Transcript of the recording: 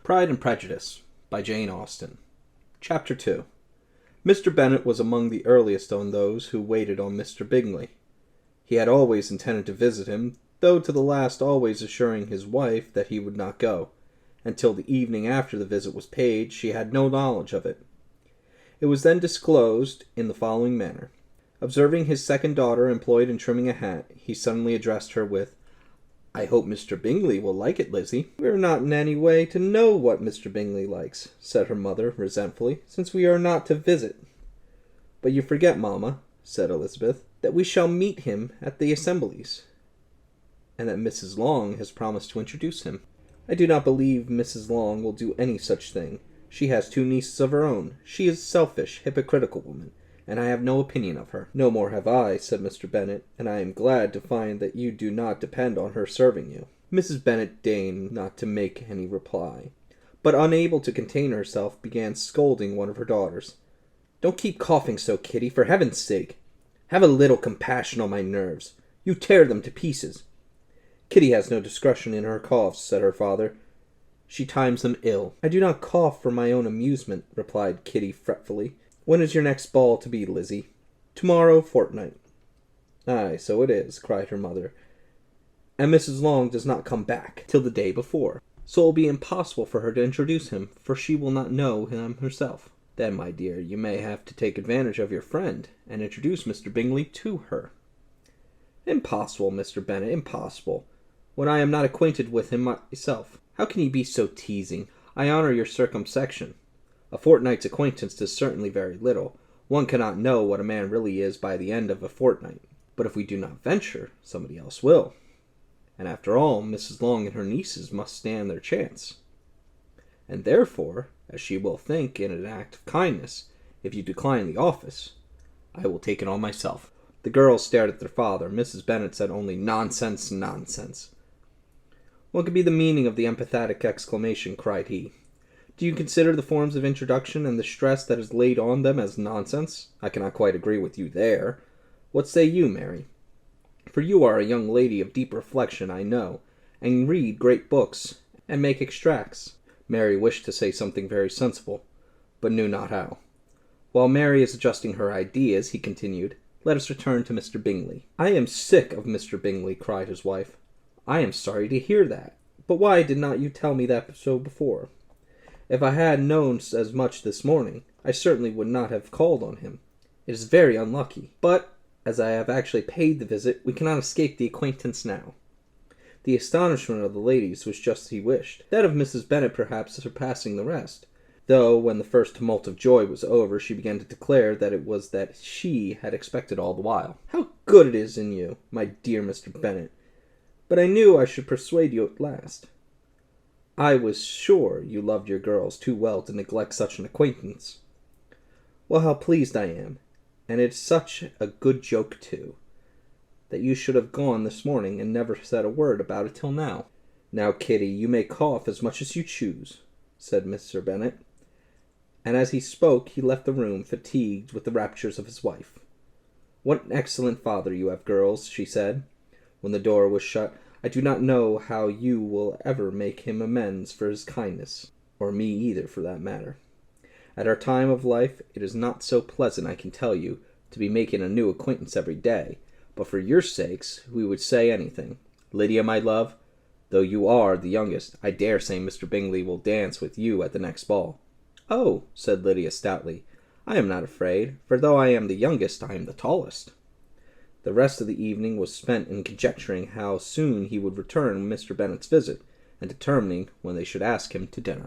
Pride and Prejudice by Jane Austen. Chapter 2. Mr. Bennet was among the earliest on those who waited on Mr. Bingley. He had always intended to visit him, though to the last always assuring his wife that he would not go. Until the evening after the visit was paid, she had no knowledge of it. It was then disclosed in the following manner. Observing his second daughter employed in trimming a hat, he suddenly addressed her with, "I hope Mr. Bingley will like it, Lizzie." "We are not in any way to know what Mr. Bingley likes," said her mother resentfully, "since we are not to visit." "But you forget, mamma," said Elizabeth, "that we shall meet him at the assemblies, and that Mrs. Long has promised to introduce him." "I do not believe Mrs. Long will do any such thing. She has 2 nieces of her own. She is a selfish, hypocritical woman, and I have no opinion of her." "No more have I," said Mr. Bennet, "and I am glad to find that you do not depend on her serving you." Mrs. Bennet deigned not to make any reply, but unable to contain herself, began scolding one of her daughters. "Don't keep coughing so, Kitty, for heaven's sake. Have a little compassion on my nerves. You tear them to pieces." "Kitty has no discretion in her coughs," said her father. "She times them ill." "I do not cough for my own amusement," replied Kitty fretfully. "When is your next ball to be, Lizzie?" "Tomorrow fortnight." "Aye, so it is," cried her mother. "And Mrs. Long does not come back till the day before. So it will be impossible for her to introduce him, for she will not know him herself." "Then, my dear, you may have to take advantage of your friend, and introduce Mr. Bingley to her." "Impossible, Mr. Bennet, impossible, when I am not acquainted with him myself. How can you be so teasing? I honour your circumspection. A fortnight's acquaintance is certainly very little. One cannot know what a man really is by the end of a fortnight. But if we do not venture, somebody else will. And after all, Mrs. Long and her nieces must stand their chance. And therefore, as she will think it an act of kindness, if you decline the office, I will take it on myself." The girls stared at their father. Mrs. Bennet said only, "Nonsense, nonsense." "What could be the meaning of the emphatic exclamation?" cried he. "Do you consider the forms of introduction and the stress that is laid on them as nonsense? I cannot quite agree with you there. What say you, Mary? For you are a young lady of deep reflection, I know, and read great books, and make extracts." Mary wished to say something very sensible, but knew not how. "While Mary is adjusting her ideas," he continued, "let us return to Mr. Bingley." "I am sick of Mr. Bingley," cried his wife. "I am sorry to hear that. But why did not you tell me that so before? If I had known as much this morning, I certainly would not have called on him. It is very unlucky. But, as I have actually paid the visit, we cannot escape the acquaintance now." The astonishment of the ladies was just as he wished, that of Mrs. Bennet perhaps surpassing the rest, though when the first tumult of joy was over, she began to declare that it was that she had expected all the while. "How good it is in you, my dear Mr. Bennet! But I knew I should persuade you at last. I was sure you loved your girls too well to neglect such an acquaintance. Well, how pleased I am, and it's such a good joke too, that you should have gone this morning and never said a word about it till now." "Now, Kitty, you may cough as much as you choose," said Mr. Bennet, and as he spoke he left the room, fatigued with the raptures of his wife. "What an excellent father you have, girls," she said, when the door was shut. "I do not know how you will ever make him amends for his kindness, or me either, for that matter. At our time of life it is not so pleasant, I can tell you, to be making a new acquaintance every day, but for your sakes we would say anything. Lydia, my love, though you are the youngest, I dare say Mr. Bingley will dance with you at the next ball." "Oh," said Lydia stoutly, "I am not afraid, for though I am the youngest, I am the tallest." The rest of the evening was spent in conjecturing how soon he would return Mr. Bennet's visit, and determining when they should ask him to dinner.